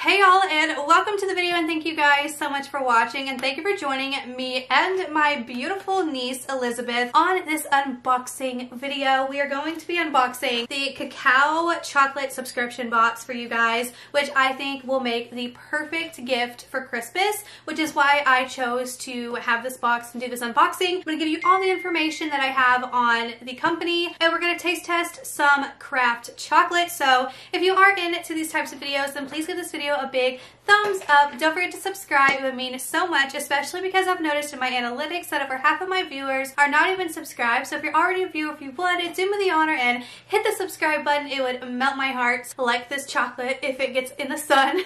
Hey y'all, and welcome to the video, and thank you guys so much for watching, and thank you for joining me and my beautiful niece Elizabeth on this unboxing video. We are going to be unboxing the Kekao chocolate subscription box for you guys, which I think will make the perfect gift for Christmas, which is why I chose to have this box and do this unboxing. I'm going to give you all the information that I have on the company, and we're going to taste test some craft chocolate. So if you are into these types of videos, then please give this video a big thumbs up. Don't forget to subscribe. It would mean so much, especially because I've noticed in my analytics that over half of my viewers are not even subscribed. So if you're already a viewer, if you would, do me the honor and hit the subscribe button. It would melt my heart like this chocolate if it gets in the sun.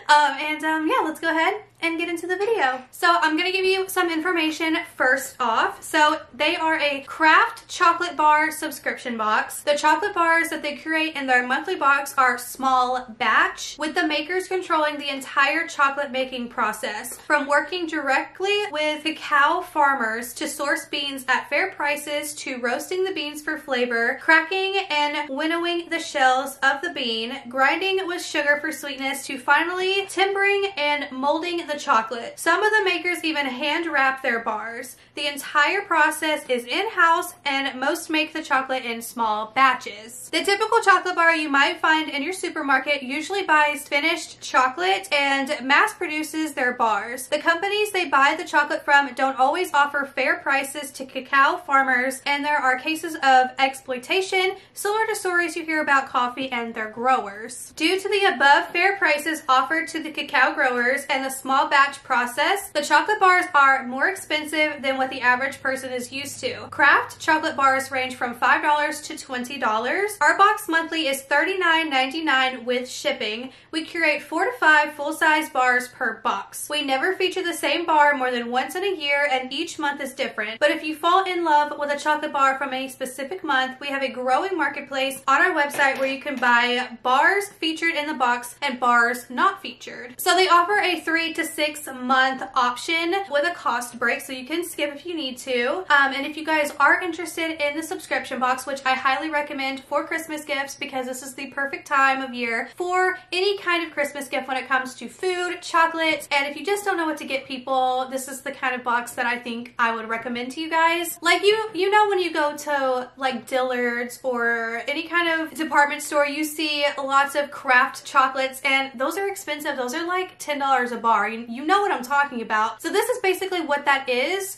Yeah, let's go ahead and get into the video. So I'm going to give you some information first off. So they are a craft chocolate bar subscription box. The chocolate bars that they create in their monthly box are small batch, with the makers controlling the entire chocolate making process, from working directly with cacao farmers to source beans at fair prices, to roasting the beans for flavor, cracking and winnowing the shells of the bean, grinding with sugar for sweetness, to finally tempering and molding the chocolate. Some of the makers even hand wrap their bars. The entire process is in-house, and most make the chocolate in small batches. The typical chocolate bar you might find in your supermarket usually buys finished chocolate and mass produces their bars. The companies they buy the chocolate from don't always offer fair prices to cacao farmers, and there are cases of exploitation similar to stories you hear about coffee and their growers. Due to the above fair prices offered to the cacao growers and the small batch process, the chocolate bars are more expensive than what the average person is used to. Craft chocolate bars range from $5 to $20. Our box monthly is $39.99 with shipping. We curate 4 to 5 full-size bars per box. We never feature the same bar more than once in a year, and each month is different. But if you fall in love with a chocolate bar from a specific month, we have a growing marketplace on our website where you can buy bars featured in the box and bars not featured. So they offer a 3 to 6 month option with a cost break, so you can skip if you need to. And if you guys are interested in the subscription box, which I highly recommend for Christmas gifts, because this is the perfect time of year for any kind of Christmas gift when it comes to food, chocolate, and if you just don't know what to get people, this is the kind of box that I think I would recommend to you guys. Like, you know, when you go to like Dillard's or any kind of department store, you see lots of craft chocolates, and those are expensive. Those are like $10 a bar. You know what I'm talking about. So this is basically what that is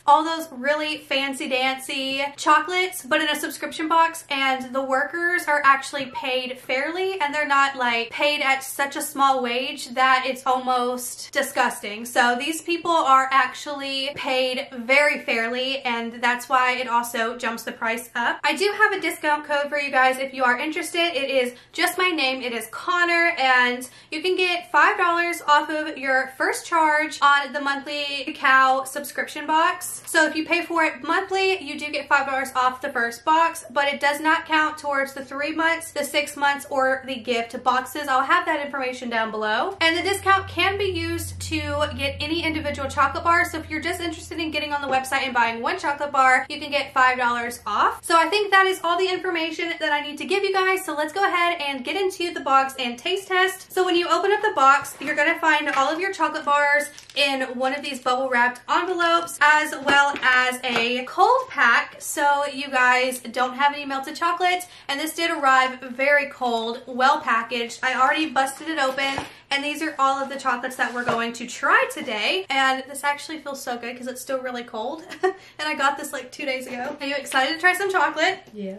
all those really fancy dancy chocolates, but in a subscription box, and the workers are actually paid fairly, and they're not like paid at such a small wage that it's almost disgusting. So these people are actually paid very fairly, and that's why it also jumps the price up. I do have a discount code for you guys if you are interested. It is just my name. It is Connor, and you can get $5 off of your first charge on the monthly Kekao subscription box. So if you pay for it monthly, you do get $5 off the first box, but it does not count towards the 3 months, the 6 months, or the gift boxes. I'll have that information down below. And the discount can be used to get any individual chocolate bar. So if you're just interested in getting on the website and buying one chocolate bar, you can get $5 off. So I think that is all the information that I need to give you guys. So let's go ahead and get into the box and taste test. So when you open up the box, you're going to find all of your chocolate bars in one of these bubble wrapped envelopes, as well as a cold pack so you guys don't have any melted chocolate. And this did arrive very cold, well packaged. I already busted it open, and these are all of the chocolates that we're going to try today. And this actually feels so good because it's still really cold. And I got this like 2 days ago. Are you excited to try some chocolate? Yeah.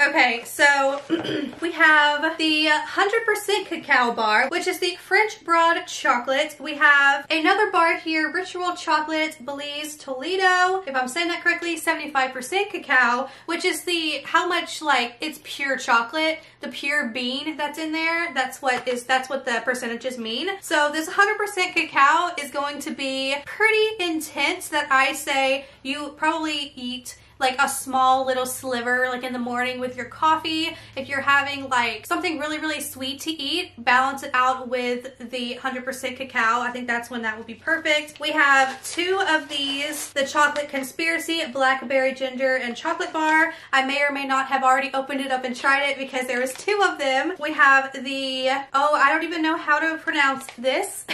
Okay, so we have the 100% cacao bar, which is the French broad chocolate. We have another bar here, Ritual Chocolate Belize Toledo. If I'm saying that correctly, 75% cacao, which is the, how much, like, it's pure chocolate, the pure bean that's in there. That's what the percentages mean. So this 100% cacao is going to be pretty intense, that I say you probably eat like a small little sliver like in the morning with your coffee. If you're having like something really, really sweet to eat, balance it out with the 100% cacao. I think that's when that would be perfect. We have 2 of these, the Chocolate Conspiracy Blackberry Ginger and Chocolate Bar. I may or may not have already opened it up and tried it because there was 2 of them. We have the, oh, I don't even know how to pronounce this.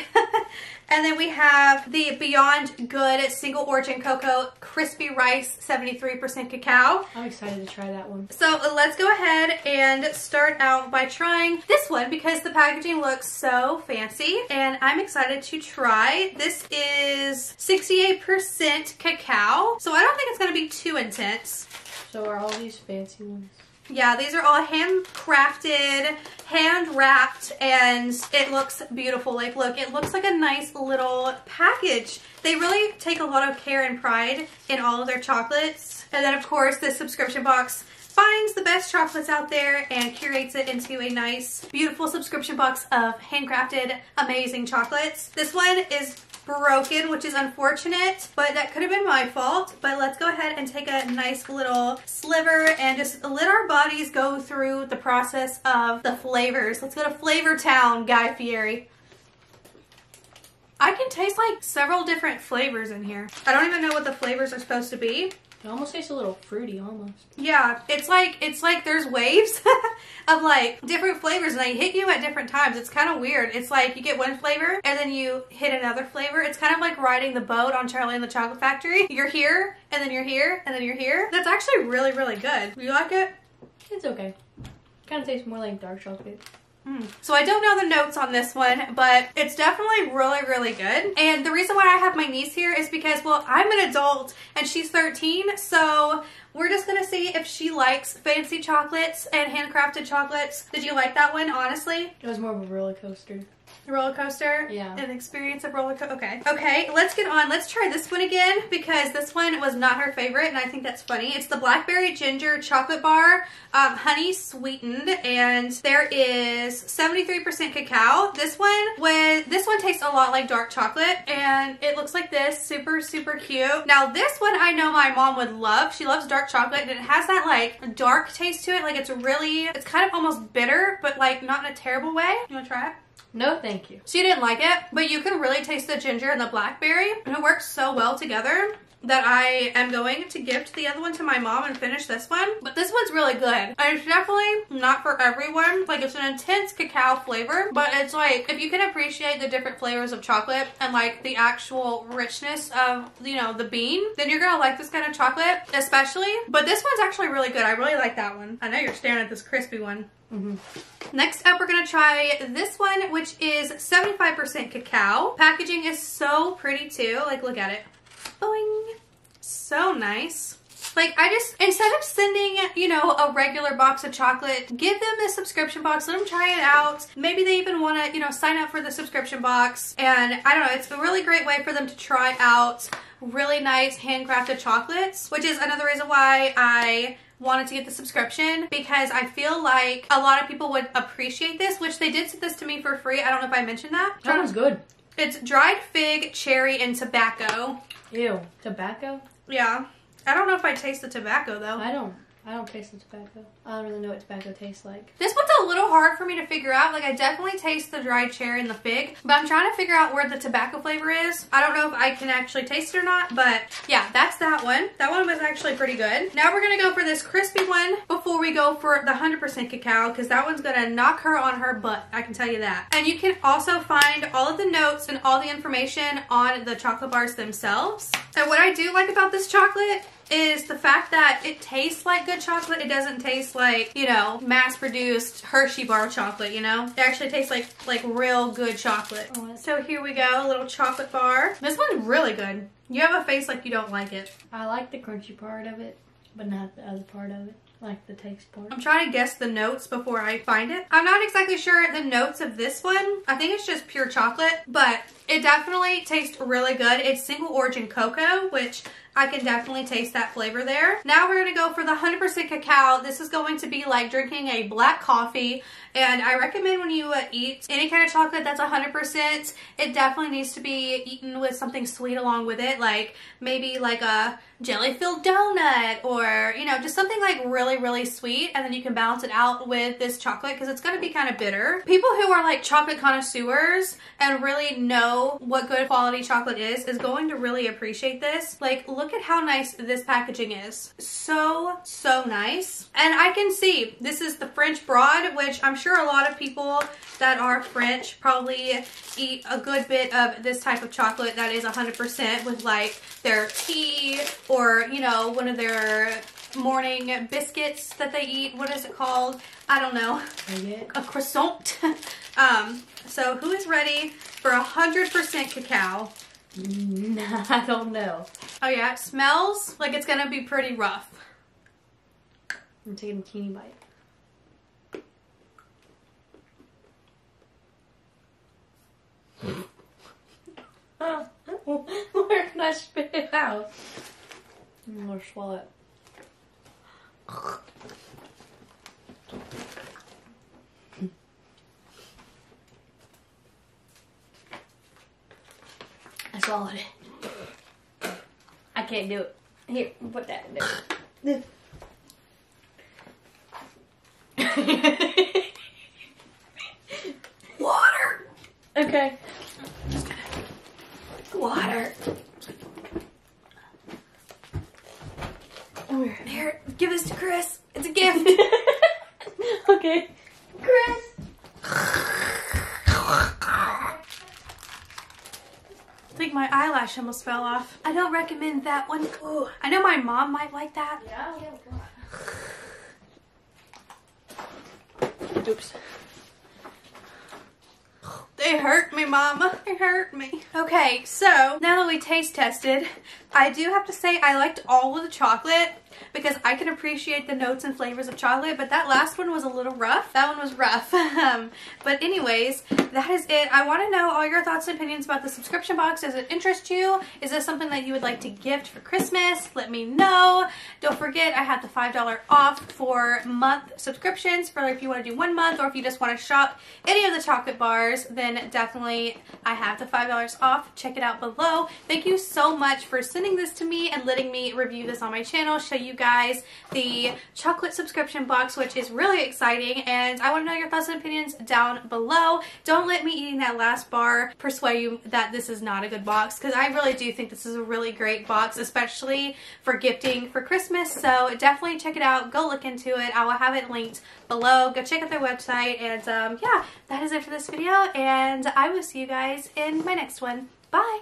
And then we have the Beyond Good Single Origin Cocoa Crispy Rice 73% Cacao. I'm excited to try that one. So let's go ahead and start out by trying this one because the packaging looks so fancy and I'm excited to try. This is 68% cacao, so I don't think it's going to be too intense. So are all these fancy ones? Yeah, these are all handcrafted, hand wrapped, and it looks beautiful. Like, look, it looks like a nice little package. They really take a lot of care and pride in all of their chocolates. And then, of course, this subscription box finds the best chocolates out there and curates it into a nice, beautiful subscription box of handcrafted, amazing chocolates. This one is broken, which is unfortunate, but that could have been my fault. But let's go ahead and take a nice little sliver and just let our bodies go through the process of the flavors. Let's go to Flavor Town, Guy Fieri. I can taste like several different flavors in here. I don't even know what the flavors are supposed to be. It almost tastes a little fruity, almost. Yeah, it's like there's waves of like different flavors and they hit you at different times. It's kind of weird. It's like you get one flavor and then you hit another flavor. It's kind of like riding the boat on Charlie and the Chocolate Factory. You're here and then you're here and then you're here. That's actually really, really good. You like it? It's okay. Kind of tastes more like dark chocolate. So I don't know the notes on this one, but it's definitely really, really good. And the reason why I have my niece here is because, well, I'm an adult and she's 13, so we're just gonna see if she likes fancy chocolates and handcrafted chocolates. Did you like that one, honestly? It was more of a roller coaster. Roller coaster? Yeah. An experience of roller coaster? Okay. Okay, let's get on. Let's try this one again because this one was not her favorite and I think that's funny. It's the Blackberry Ginger Chocolate Bar, honey sweetened, and there is 73% cacao. This one tastes a lot like dark chocolate and it looks like this. Super, super cute. Now this one I know my mom would love. She loves dark chocolate and it has that like dark taste to it. Like it's kind of almost bitter, but like not in a terrible way. You wanna try it? No, thank you. She didn't like it, but you can really taste the ginger and the blackberry, and it works so well together that I am going to gift the other one to my mom and finish this one. But this one's really good. And it's definitely not for everyone. Like, it's an intense cacao flavor, but it's like, if you can appreciate the different flavors of chocolate and like the actual richness of, you know, the bean, then you're gonna like this kind of chocolate, especially. But this one's actually really good. I really like that one. I know you're staring at this crispy one. Next up, we're gonna try this one, which is 75% cacao. Packaging is so pretty too. Like, look at it. Boing. So nice. Like, instead of sending, you know, a regular box of chocolate, give them the subscription box, let them try it out. Maybe they even want to, you know, sign up for the subscription box. And I don't know, it's a really great way for them to try out really nice handcrafted chocolates, which is another reason why I wanted to get the subscription, because I feel like a lot of people would appreciate this, which they did send this to me for free. I don't know if I mentioned that. That one's good. It's dried fig, cherry, and tobacco. Ew. Tobacco? Yeah. I don't know if I taste the tobacco though. I don't taste the tobacco. I don't really know what tobacco tastes like. This one's a little hard for me to figure out. Like, I definitely taste the dried cherry and the fig, but I'm trying to figure out where the tobacco flavor is. I don't know if I can actually taste it or not, but yeah, that's that one. That one was actually pretty good. Now we're gonna go for this crispy one before we go for the 100% cacao, because that one's gonna knock her on her butt, I can tell you that. And you can also find all of the notes and all the information on the chocolate bars themselves. And what I do like about this chocolate is the fact that it tastes like good chocolate. It doesn't taste like, you know, mass-produced Hershey bar chocolate, you know? It actually tastes like real good chocolate. So here we go, a little chocolate bar. This one's really good. You have a face like you don't like it. I like the crunchy part of it, but not the other part of it. Like the taste part. I'm trying to guess the notes before I find it. I'm not exactly sure the notes of this one. I think it's just pure chocolate, but it definitely tastes really good. It's single origin cocoa, which I can definitely taste that flavor there. Now we're gonna go for the 100% cacao. This is going to be like drinking a black coffee And I recommend when you eat any kind of chocolate that's 100%, it definitely needs to be eaten with something sweet along with it, like maybe like a jelly-filled donut, or you know, just something like really, really sweet, and then you can balance it out with this chocolate because it's going to be kind of bitter. People who are like chocolate connoisseurs and really know what good quality chocolate is going to really appreciate this. Like, look at how nice this packaging is. So nice. And I can see this is the French broad, which I'm sure a lot of people that are French probably eat a good bit of this type of chocolate that is 100% with like their tea, or you know, one of their morning biscuits that they eat. What is it called? I don't know. A croissant. So who is ready for 100% cacao? I don't know. Oh yeah, it smells like it's gonna be pretty rough. I'm taking a teeny bite. Where can I spit it out? I'm gonna swallow it. I swallowed it. I can't do it. Here, put that in there. Water! Okay. Water. Here, give this to Chris. It's a gift. Okay. Chris. I think my eyelash almost fell off. I don't recommend that one. Ooh, I know my mom might like that. Yeah, God. Oops. They hurt me, Mama. They hurt me. Okay, so now that we taste tested, I do have to say I liked all of the chocolate because I can appreciate the notes and flavors of chocolate, but that last one was a little rough. That one was rough. But anyways, that is it. I want to know all your thoughts and opinions about the subscription box. Does it interest you? Is this something that you would like to gift for Christmas? Let me know. Don't forget, I have the $5 off for month subscriptions for if you want to do 1 month, or if you just want to shop any of the chocolate bars, then definitely I have the $5 off. Check it out below. Thank you so much for sending this to me and letting me review this on my channel, show you guys the chocolate subscription box, which is really exciting, and I want to know your thoughts and opinions down below. Don't let me eating that last bar persuade you that this is not a good box, because I really do think this is a really great box, especially for gifting for Christmas. So definitely check it out. Go look into it. I will have it linked below. Go check out their website, and yeah, that is it for this video, and I will see you guys in my next one. Bye!